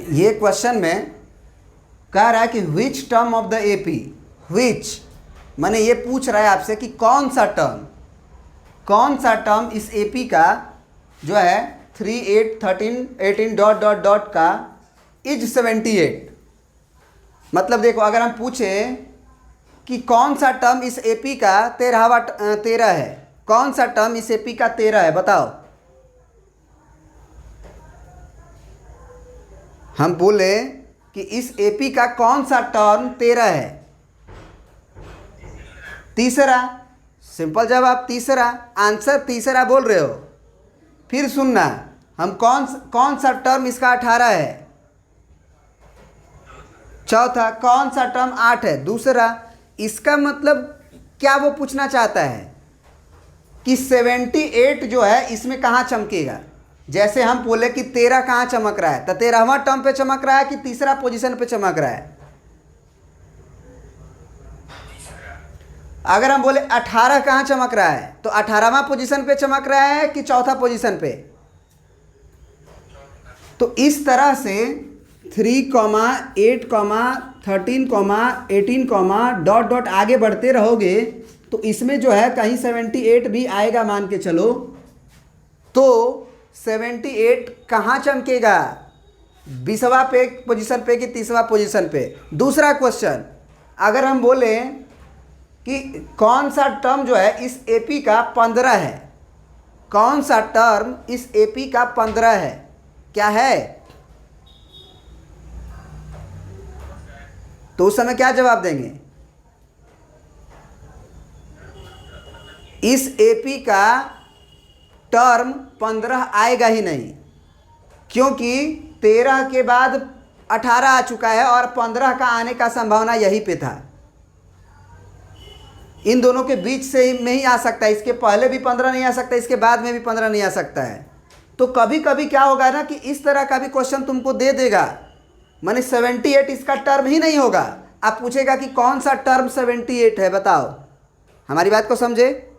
ये क्वेश्चन में कह रहा है कि which term of the AP, which माने ये पूछ रहा है आपसे कि कौन सा टर्म इस एपी का जो है 3, 8, 13, 18 डॉट डॉट डॉट का इज 78। मतलब देखो, अगर हम पूछें कि कौन सा टर्म इस एपी का 13 है, कौन सा टर्म इस एपी का 13 है, बताओ। हम बोले कि इस एपी का कौन सा टर्म 13 है, तीसरा। सिंपल जवाब तीसरा, आंसर तीसरा बोल रहे हो। फिर सुनना, हम कौन सा टर्म इसका 18 है, चौथा। कौन सा टर्म 8 है, दूसरा। इसका मतलब क्या वो पूछना चाहता है कि 78 जो है इसमें कहाँ चमकेगा। जैसे हम बोले कि 13 कहाँ चमक रहा है, तो 13वां टर्म पे चमक रहा है कि तीसरा पोजीशन पे चमक रहा है। अगर हम बोले 18 कहाँ चमक रहा है, तो 18वां पोजीशन पे चमक रहा है कि चौथा पोजीशन पे। तो इस तरह से 3, 8, 13, 18 डॉट डॉट आगे बढ़ते रहोगे तो इसमें जो है कहीं 78 भी आएगा मान के चलो। तो 78 कहाँ चमकेगा, 20वां पे पोजीशन पे कि 30वां पोजीशन पे। दूसरा क्वेश्चन, अगर हम बोले कि कौन सा टर्म जो है इस एपी का 15 है, कौन सा टर्म इस एपी का 15 है, क्या है, तो उस समय क्या जवाब देंगे। इस एपी का टर्म 15 आएगा ही नहीं, क्योंकि 13 के बाद 18 आ चुका है और 15 का आने का संभावना यहीं पे था। इन दोनों के बीच से में ही आ सकता है, इसके पहले भी 15 नहीं आ सकता, इसके बाद में भी 15 नहीं आ सकता है। तो कभी कभी क्या होगा ना कि इस तरह का भी क्वेश्चन तुमको दे देगा, माने 78 इसका टर्म ही नहीं होगा। आप पूछेगा कि कौन सा टर्म 78 है, बताओ। हमारी बात को समझे।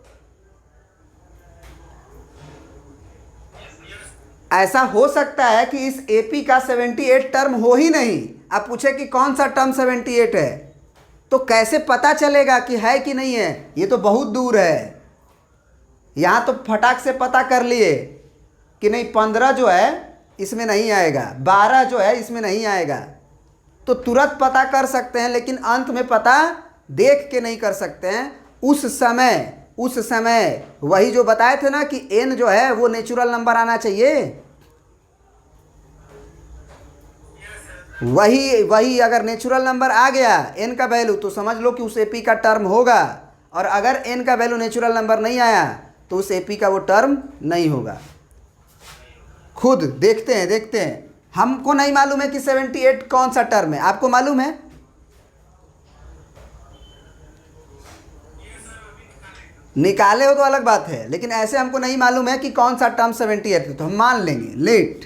ऐसा हो सकता है कि इस एपी का 78 टर्म हो ही नहीं, आप पूछे कि कौन सा टर्म 78 है, तो कैसे पता चलेगा कि है कि नहीं है। ये तो बहुत दूर है। यहाँ तो फटाक से पता कर लिए कि नहीं 15 जो है इसमें नहीं आएगा, 12 जो है इसमें नहीं आएगा, तो तुरंत पता कर सकते हैं, लेकिन अंत में पता देख के नहीं कर सकते हैं। उस समय वही जो बताए थे ना कि n जो है वो नेचुरल नंबर आना चाहिए, वही अगर नेचुरल नंबर आ गया n का वैल्यू, तो समझ लो कि उस एपी का टर्म होगा। और अगर n का वैल्यू नेचुरल नंबर नहीं आया तो उस एपी का वो टर्म नहीं होगा। खुद देखते हैं। हमको नहीं मालूम है कि 78 कौन सा टर्म है, आपको मालूम है। निकाले हो तो अलग बात है, लेकिन ऐसे हमको नहीं मालूम है कि कौन सा टर्म 78 है, तो हम मान लेंगे लेट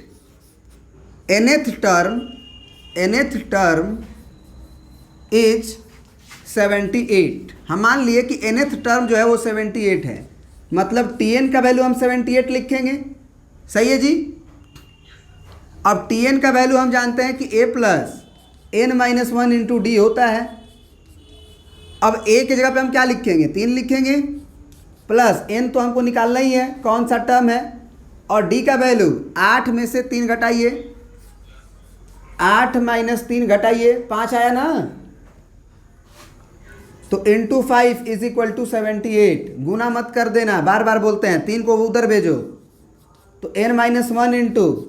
nth टर्म इज 78। हम मान लिए कि nth टर्म जो है वो 78 है, मतलब tn का वैल्यू हम 78 लिखेंगे, सही है जी। अब tn का वैल्यू हम जानते हैं कि a plus n-1 into D होता है। अब a की जगह पे हम क्या लिखेंगे, 3 लिखेंगे, प्लस n तो हमको निकालना ही है कौन सा टर्म है, और d का वैल्यू 8 में से 3 घटाइए, 8 माइनस 3 घटाइए, 5 आया ना, तो इंटू 5 इज इक्वल टू 78। गुना मत कर देना, बार बार बोलते हैं, 3 को उधर भेजो, तो n-1 into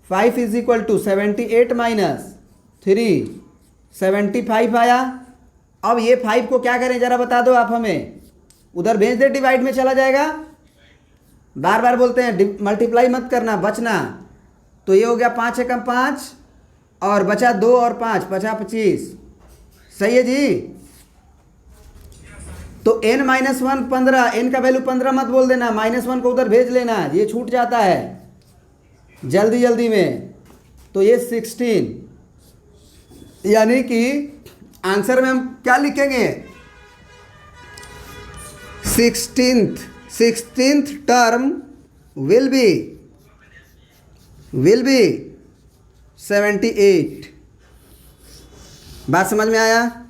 5 is equal to 78 minus 3 75 आया। अब ये 5 को क्या करें जरा बता दो आप हमें, उधर भेज दे, डिवाइड में चला जाएगा। बार बार बोलते हैं मल्टीप्लाई मत करना, बचना। तो ये हो गया 5 एकम 5 और बचा 2 और 5, 25, सही है जी। तो n-1 15, n का वैल्यू 15 मत बोल देना, -1 को उधर भेज लेना, ये छूट जाता है जल्दी में। तो ये 16, यानी कि आंसर में हम क्या लिखेंगे, 16th टर्म विल बी 78। बात समझ में आया?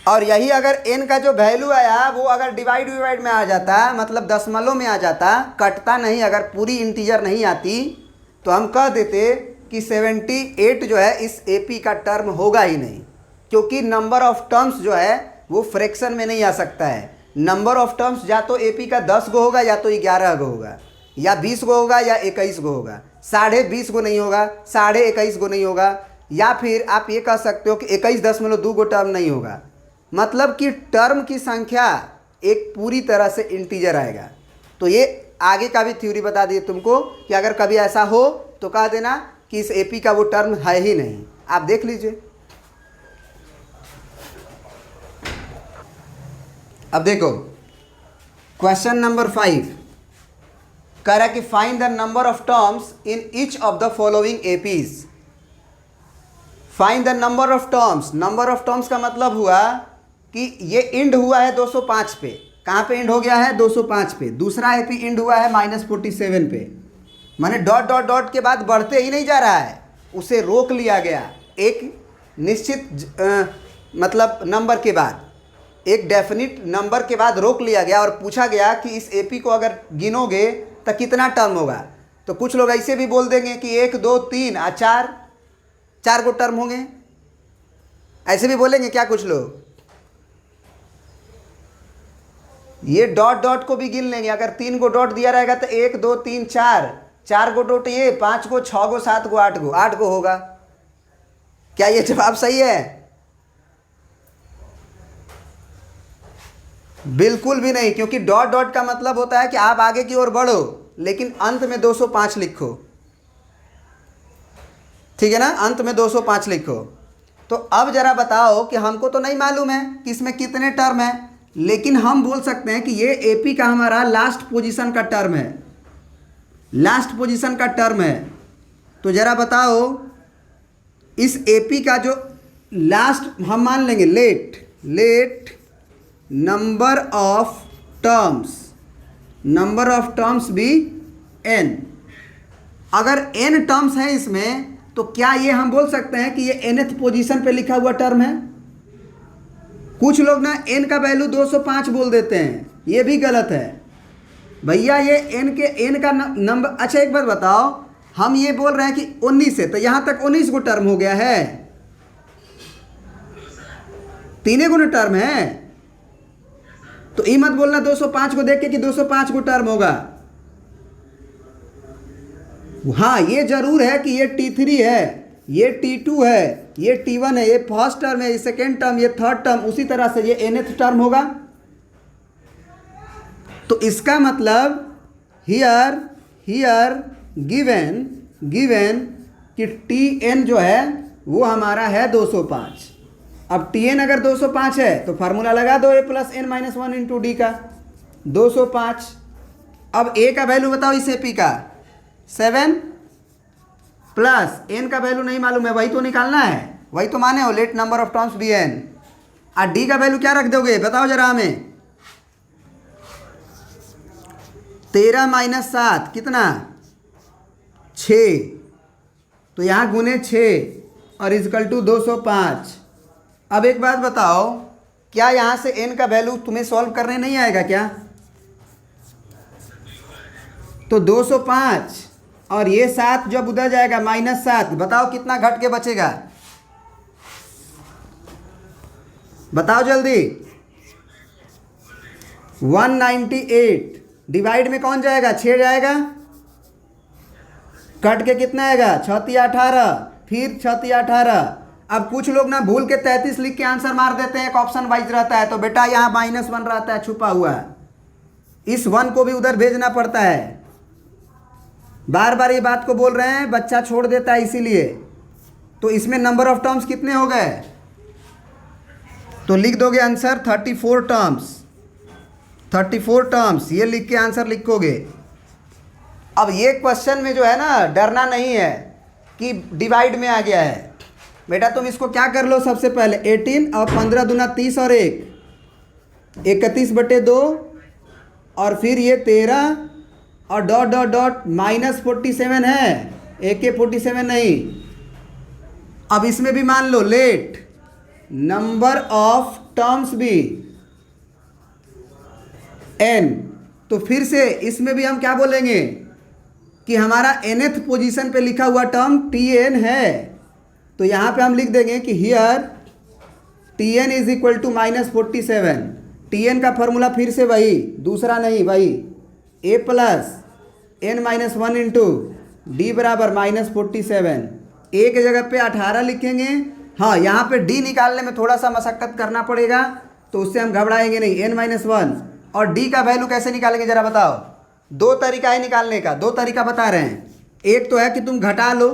और यही अगर n का जो वैल्यू आया वो अगर डिवाइड में आ जाता, मतलब दशमलव में आ जाता, कटता नहीं, अगर पूरी इंटीजर नहीं आती, तो हम कह देते कि 78 जो है इस AP का टर्म होगा ही नहीं, क्योंकि नंबर ऑफ टर्म्स जो है वो फ्रैक्शन में नहीं आ सकता है। नंबर ऑफ टर्म्स या तो AP का 10 गो होगा, या तो 11 गो होगा, या 20 गो होगा, या 21 गो होगा। 20.5 गो नहीं होगा, 21.5 गो नहीं होगा, या फिर आप ये कह सकते हो कि 21.2 गो टर्म नहीं होगा। मतलब कि टर्म की संख्या एक पूरी तरह से इंटीजर आएगा। तो ये आगे का भी थ्योरी बता दिए तुमको कि अगर कभी ऐसा हो तो कह देना कि इस AP का वो टर्म है ही नहीं। आप देख लीजिए। अब देखो क्वेश्चन नंबर 5 कह रहा है कि find the number of terms in each of the following APs। Find the number of terms. Number of terms का मतलब हुआ कि ये इंड हुआ है 205 पे। कहाँ पे इंड हो गया है? 205 पे। दूसरा AP इंड हुआ है -47 पे। माने डॉट डॉट डॉट के बाद बढ़ते ही नहीं जा रहा है, उसे रोक लिया गया एक निश्चित मतलब नंबर के बाद, एक डेफिनिट नंबर के बाद रोक लिया गया और पूछा गया कि इस AP को अगर गिनोगे तो कितना टर्म होगा। तो कुछ लोग ऐसे भी बोल देंगे कि 1 2 3 और 4 गो टर्म होंगे, ऐसे भी बोलेंगे क्या कुछ लोग? ये डॉट डॉट को भी गिन लेंगे। अगर 3 गो डॉट दिया रहेगा तो 1 2 3 4 गो डॉट, ये 5 गो 6 गो 7 गो 8 गो होगा। क्या ये जवाब सही है? बिल्कुल भी नहीं, क्योंकि डॉट डॉट का मतलब होता है कि आप आगे की ओर बढ़ो लेकिन अंत में 205 लिखो। ठीक है ना? अंत में 205 लिखो। तो अब जरा बताओ कि हमको तो नहीं मालूम है कि इसमें कितने टर्म है, लेकिन हम बोल सकते हैं कि ये AP का हमारा लास्ट पोजीशन का टर्म है, लास्ट पोजीशन का टर्म है। तो जरा बताओ इस AP का जो लास्ट हम मान लेंगे लेट नंबर ऑफ टर्म्स भी n। अगर n टर्म्स हैं इसमें तो क्या ये हम बोल सकते हैं कि ये nth पोजीशन पे लिखा हुआ टर्म है? कुछ लोग ना n का वैल्यू 205 बोल देते हैं, ये भी गलत है भैया। ये n का नंबर। अच्छा एक बात बताओ, हम ये बोल रहे हैं कि 19 है, तो यहाँ तक 19 गो टर्म हो गया है, 3 गुना टर्म है। तो ये मत बोलना 205 को देख के कि 205 गो टर्म होगा। हाँ ये जरूर है कि ये T3 है, ये T2 है, ये T1 है, ये फर्स्ट टर्म है, ये सेकेंड टर्म, ये थर्ड टर्म, उसी तरह से ये nth टर्म होगा। तो इसका मतलब हियर गिवन कि Tn जो है वो हमारा है 205। अब Tn अगर 205 है तो फार्मूला लगा दो a + n - 1 × d का 205। अब a का वैल्यू बताओ इस AP का 7 प्लस n का वैल्यू नहीं मालूम है, वही तो निकालना है, वही तो माने हो लेट नंबर ऑफ टर्म्स भी n। और d का वैल्यू क्या रख दोगे बताओ जरा हमें? 13 - 7 कितना? 6। तो यहाँ गुने 6 और इजकल टू 205। अब एक बात बताओ, क्या यहाँ से n का वैल्यू तुम्हें सॉल्व करने नहीं आएगा क्या? तो 205 और ये 7 जब उधर जाएगा -7, बताओ कितना घट के बचेगा? बताओ जल्दी। 198। डिवाइड में कौन जाएगा? 6 जाएगा, कट के कितना आएगा? 6 × 18, फिर 6 × 18। अब कुछ लोग ना भूल के 33 लिख के आंसर मार देते हैं, एक ऑप्शन वाइज रहता है, तो बेटा यहाँ -1 रहता है छुपा हुआ, इस 1 को भी उधर भेजना पड़ता है। बार बार ये बात को बोल रहे हैं, बच्चा छोड़ देता है इसीलिए। तो इसमें नंबर ऑफ टर्म्स कितने हो गए? तो लिख दोगे आंसर 34 टर्म्स। 34 टर्म्स ये लिख के आंसर लिखोगे। अब ये क्वेश्चन में जो है ना, डरना नहीं है कि डिवाइड में आ गया है। बेटा तुम इसको क्या कर लो, सबसे पहले 18 और 15 दूना 30 और 1 31/2 और फिर ये 13 और डॉट डॉट डॉट -47 है, AK-47 नहीं। अब इसमें भी मान लो लेट नंबर ऑफ टर्म्स भी n, तो फिर से इसमें भी हम क्या बोलेंगे कि हमारा nth पोजीशन पे लिखा हुआ टर्म Tn है, तो यहाँ पे हम लिख देंगे कि here Tn is equal to -47। Tn का फॉर्मूला फिर से वही, दूसरा नहीं, वही a plus n-1 into D बराबर -47। a के जगह पे 18 लिखेंगे। हाँ, यहाँ पे d निकालने में थोड़ा सा मशक्क़त करना पड़ेगा, तो उससे हम घबराएंगे नहीं। n-1 और d का वैल्यू कैसे निकालेंगे ज़रा बताओ। दो तरीका है निकालने का, दो तरीका बता रहे हैं। एक तो है कि तुम घटा लो,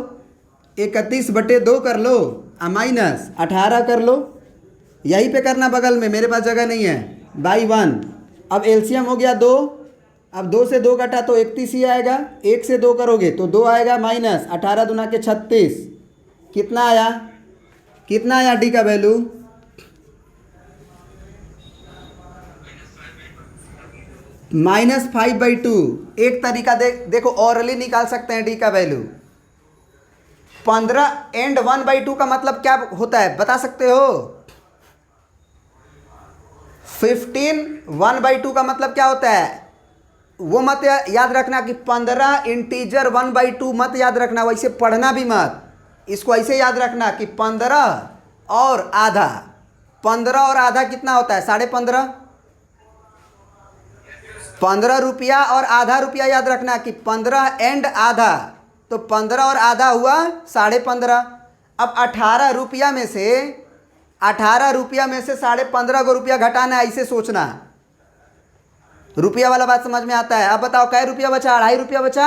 31/2 कर लो और -18 कर लो, यहीं पे करना बगल में, मेरे पास जगह नहीं है, बाई 1। अब एलसीएम हो गया 2, अब 2 से 2 घटा तो 31 ही आएगा, 1 से 2 करोगे तो 2 आएगा, -18 दूना के 36। कितना आया, कितना आया डी का वैल्यू? -5/2। एक तरीका देखो ऑरली निकाल सकते हैं डी का वैल्यू। 15 एंड 1/2 का मतलब क्या होता है बता सकते हो? 15 1/2 का मतलब क्या होता है वो मत याद रखना कि 15 इंटीजर 1/2 मत याद रखना, वैसे पढ़ना भी मत, इसको ऐसे याद रखना कि 15 और आधा, 15 और आधा कितना होता है? 15.5। 15 रुपया और आधा रुपया याद रखना कि 15 एंड आधा, तो 15 और आधा हुआ 15.5। अब 18 रुपया में से 15.5 को रुपया घटाना है, ऐसे सोचना। रुपया वाला बात समझ में आता है? अब बताओ कै रुपया बचा? 2.5 रुपया बचा।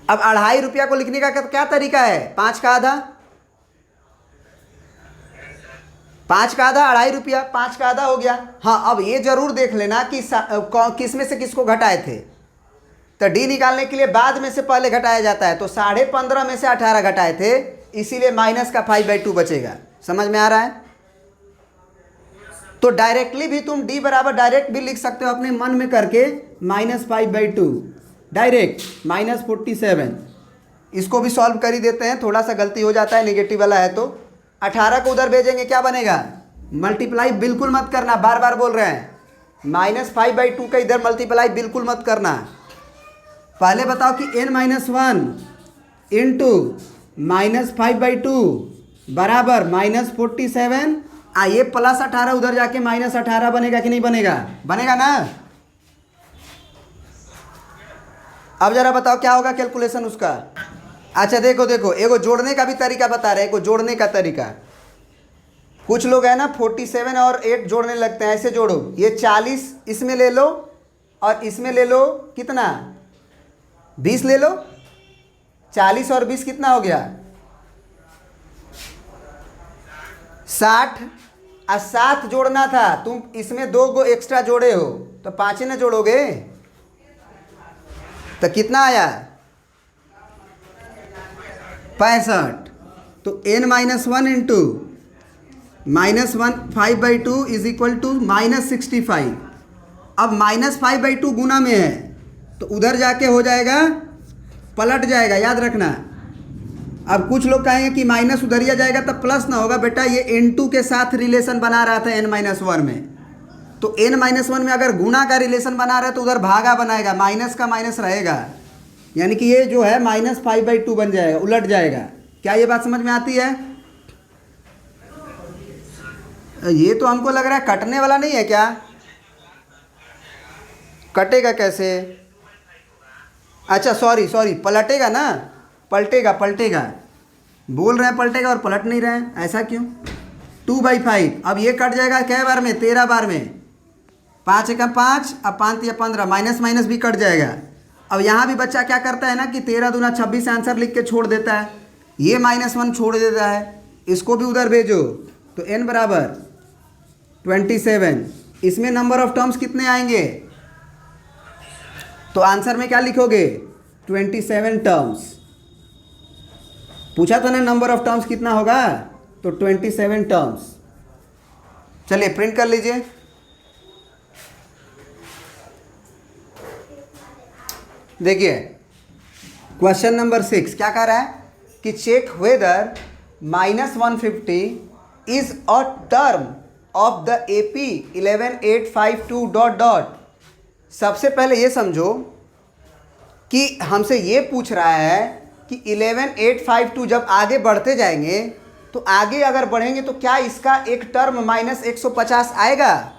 अब 2.5 रुपया को लिखने का क्या तरीका है? 5 का आधा, 5 का आधा 2.5 रुपया, 5 का आधा हो गया। हाँ, अब ये जरूर देख लेना कि किस में से किसको घटाए थे, तो डी निकालने के लिए बाद में से पहले घटाया जाता है, तो 15.5 में से 18 घटाए थे, इसीलिए माइनस का 5/2 बचेगा। समझ में आ रहा है? तो डायरेक्टली भी तुम डी बराबर डायरेक्ट भी लिख सकते हो अपने मन में करके, -5/2 डायरेक्ट -47। इसको भी सॉल्व कर ही देते हैं, थोड़ा सा गलती हो जाता है, नेगेटिव वाला है तो 18 को उधर भेजेंगे, क्या बनेगा? मल्टीप्लाई बिल्कुल मत करना, बार बार बोल रहे हैं, -5/2 का इधर मल्टीप्लाई बिल्कुल मत करना। पहले बताओ कि n-1 इंटू -5/2 बराबर -47। ये +18 उधर जाके -18 बनेगा कि नहीं बनेगा? बनेगा ना। अब जरा बताओ क्या होगा कैलकुलेशन उसका। अच्छा देखो देखो, एगो जोड़ने का भी तरीका बता रहे हैं, एगो जोड़ने का तरीका। कुछ लोग है ना 47 और 8 जोड़ने लगते हैं, ऐसे जोड़ो, ये 40 इसमें ले लो और इसमें ले लो, कितना? 20 ले लो। 40 और 20 कितना हो गया? 60। और 7 जोड़ना था, तुम इसमें 2 गो एक्स्ट्रा जोड़े हो, तो 5 ही ना जोड़ोगे, तो कितना आया? 65। तो n-1 into -5/2 is equal to -65। अब -5/2 गुना में है, तो उधर जाके हो जाएगा, पलट जाएगा, याद रखना। अब कुछ लोग कहेंगे कि माइनस उधरिया जाएगा तब प्लस ना होगा, बेटा ये n2 के साथ रिलेशन बना रहा था n-1 में, तो n-1 में अगर गुना का रिलेशन बना रहा है तो उधर भागा बनाएगा, माइनस का माइनस रहेगा, यानी कि ये जो है -5/2 बन जाएगा, उलट जाएगा। क्या ये बात समझ में आती है? ये तो हमको लग रहा है कटने वाला नहीं है क्या? कटेगा कैसे? अच्छा सॉरी, पलटेगा ना, पलटेगा बोल रहे हैं पलटेगा और पलट नहीं रहे हैं, ऐसा क्यों? 2/5। अब ये कट जाएगा कै बार में? 13 बार में। 5 × 5, अब 5 या 15, माइनस माइनस भी कट जाएगा। अब यहाँ भी बच्चा क्या करता है ना कि 13 दूना 26 आंसर लिख के छोड़ देता है, ये -1 छोड़ देता है, इसको भी उधर भेजो, तो n बराबर 27। इसमें नंबर ऑफ टर्म्स कितने आएंगे? तो आंसर में क्या लिखोगे? 27 टर्म्स। पूछा था ना नंबर ऑफ टर्म्स कितना होगा, तो 27 टर्म्स। चलिए प्रिंट कर लीजिए। देखिए क्वेश्चन नंबर 6 क्या कह रहा है कि check whether -150 is a term of the AP 11852 dot dot. सबसे पहले ये समझो कि हमसे ये पूछ रहा है कि 11852 जब आगे बढ़ते जाएंगे तो आगे अगर बढ़ेंगे तो क्या इसका एक टर्म -150 आएगा?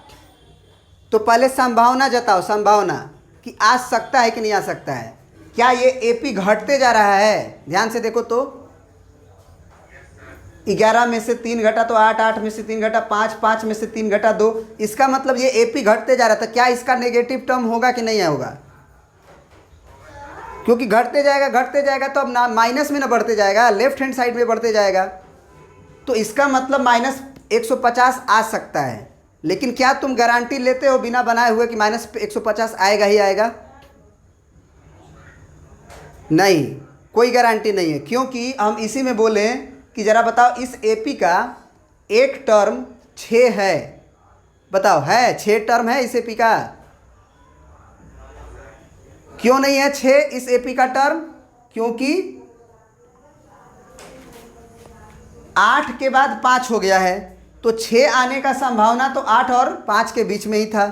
तो पहले संभावना जताओ, संभावना कि आ सकता है कि नहीं आ सकता है। क्या ये AP घटते जा रहा है? ध्यान से देखो तो 11 में से 3 घटा तो 8, 8 में से 3 घटा 5, 5 में से 3 घटा 2। इसका मतलब ये AP घटते जा रहा था। क्या इसका नेगेटिव टर्म होगा कि नहीं होगा? क्योंकि घटते जाएगा तो अब ना माइनस में ना बढ़ते जाएगा, लेफ्ट हैंड साइड में बढ़ते जाएगा। तो इसका मतलब -150 आ सकता है। लेकिन क्या तुम गारंटी लेते हो बिना बनाए हुए कि -150 आएगा ही आएगा? नहीं, कोई गारंटी नहीं है। क्योंकि हम इसी में बोले कि ज़रा बताओ इस AP का एक टर्म 6 है। बताओ है 6 टर्म है इस AP का? क्यों नहीं है 6 इस AP का टर्म? क्योंकि 8 के बाद 5 हो गया है, तो 6 आने का संभावना तो 8 और 5 के बीच में ही था।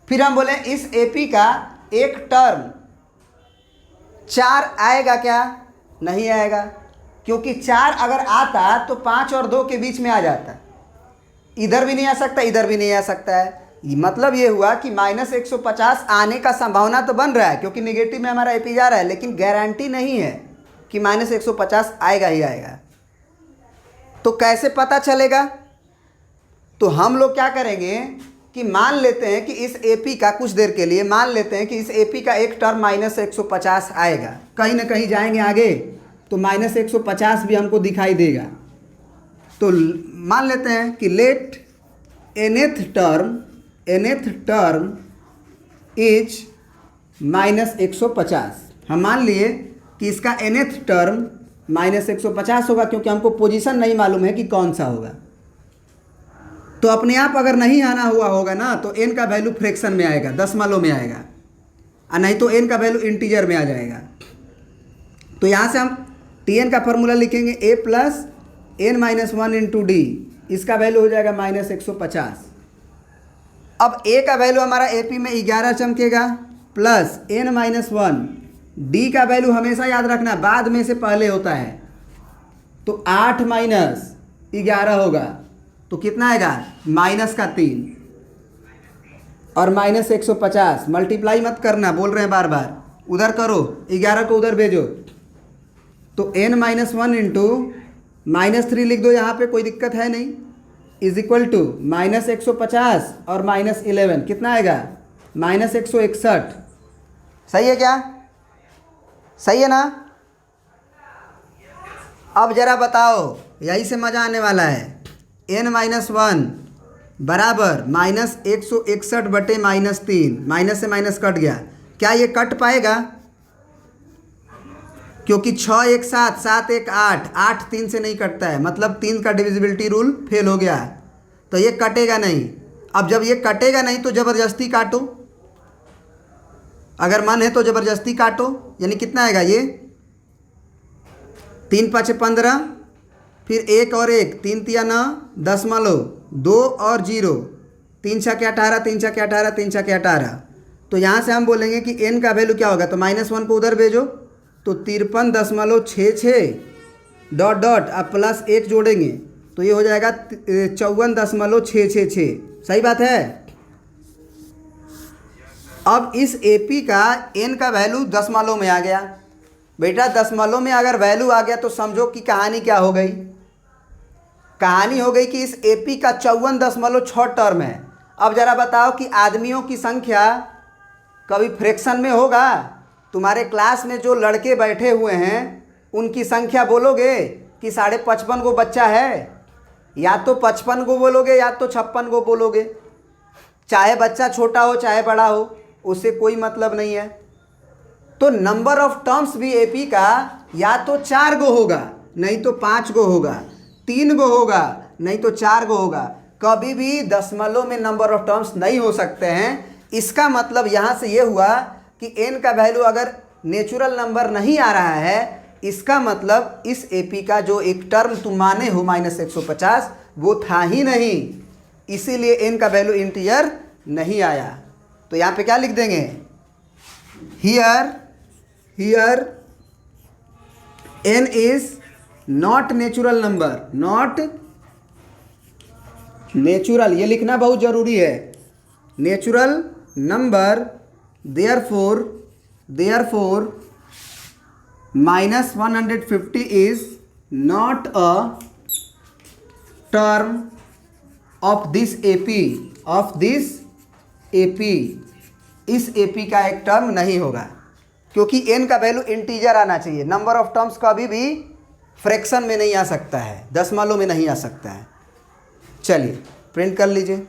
फिर हम बोले इस AP का एक टर्म 4 आएगा क्या? नहीं आएगा, क्योंकि 4 अगर आता तो 5 और 2 के बीच में आ जाता। इधर भी नहीं आ सकता, इधर भी नहीं आ सकता है। मतलब ये हुआ कि -150 आने का संभावना तो बन रहा है क्योंकि नेगेटिव में हमारा AP जा रहा है, लेकिन गारंटी नहीं है कि -150 आएगा ही आएगा। तो कैसे पता चलेगा? तो हम लोग क्या करेंगे कि मान लेते हैं कि इस AP का कुछ देर के लिए मान लेते हैं कि इस AP का एक टर्म -150 आएगा। कहीं ना कहीं जाएंगे आगे तो -150 भी हमको दिखाई देगा। तो मान लेते हैं कि लेट nth टर्म इज -150। हम मान लिए कि इसका nth टर्म -150 होगा क्योंकि हमको पोजीशन नहीं मालूम है कि कौन सा होगा। तो अपने आप अगर नहीं आना हुआ होगा ना तो n का वैल्यू फ्रैक्शन में आएगा, दशमलव में आएगा, और नहीं तो n का वैल्यू इंटीजर में आ जाएगा। तो यहाँ से हम Tn का फॉर्मूला लिखेंगे a plus n-1 into D. इसका वैल्यू हो जाएगा -150। अब a का वैल्यू हमारा AP में 11 चमकेगा प्लस n-1। डी का वैल्यू हमेशा याद रखना बाद में से पहले होता है, तो 8 माइनस 11 होगा तो कितना आएगा? -3 और -150। मल्टीप्लाई मत करना, बोल रहे हैं बार बार, उधर करो, 11 को उधर भेजो। तो n-1 इंटू -3 लिख दो यहाँ पे, कोई दिक्कत है नहीं, इज इक्वल टू -150 और -11 कितना आएगा? -161। सही है क्या? सही है ना? अब जरा बताओ, यही से मज़ा आने वाला है। n-1 बराबर -161 बटे -3, माइनस से माइनस कट गया। क्या ये कट पाएगा? क्योंकि 6 1 7, 7 1 8, 8 3 से नहीं कटता है, मतलब 3 का डिविजिबिलिटी रूल फेल हो गया, तो ये कटेगा नहीं। अब जब ये कटेगा नहीं तो ज़बरदस्ती काटो, अगर मन है तो ज़बरदस्ती काटो, यानी कितना आएगा ये? 3 5 15, फिर 1 और 1, 3 तिया 9, दशमलव 2 और 0, 3 6 18, 3 6 18, 3 6 18। तो यहाँ से हम बोलेंगे कि n का वैल्यू क्या होगा, तो -1 को उधर भेजो तो 53.66 डॉट डॉट, अब प्लस 1 जोड़ेंगे तो ये हो जाएगा 54.666। सही बात है। अब इस AP का n का वैल्यू दशमलव में आ गया। बेटा दशमलव में अगर वैल्यू आ गया तो समझो कि कहानी क्या हो गई? कहानी हो गई कि इस AP का 54.6 टर्म है। अब ज़रा बताओ कि आदमियों की संख्या कभी फ्रैक्शन में होगा? तुम्हारे क्लास में जो लड़के बैठे हुए हैं उनकी संख्या बोलोगे कि 55.5 गो बच्चा है, या तो 55 गो बोलोगे या तो 56 गो बोलोगे। चाहे बच्चा छोटा हो चाहे बड़ा हो, उससे कोई मतलब नहीं है। तो नंबर ऑफ टर्म्स भी AP का या तो 4 गो होगा नहीं तो 5 गो होगा, 3 गो होगा नहीं तो 4 गो होगा। कभी भी दशमलव में नंबर ऑफ टर्म्स नहीं हो सकते हैं। इसका मतलब यहाँ से ये हुआ कि n का वैल्यू अगर नेचुरल नंबर नहीं आ रहा है, इसका मतलब इस AP का जो एक टर्म तुम माने हो -150 वो था ही नहीं, इसीलिए n का वैल्यू इंटीजर नहीं आया। तो यहाँ पे क्या लिख देंगे, here n is not natural number, not natural, ये लिखना बहुत जरूरी है, natural number, therefore -150 is not a term of this AP, इस AP का एक टर्म नहीं होगा, क्योंकि n का वैल्यू इंटीजर आना चाहिए। नंबर ऑफ टर्म्स कभी भी फ्रैक्शन में नहीं आ सकता है, दशमलव में नहीं आ सकता है। चलिए प्रिंट कर लीजिए।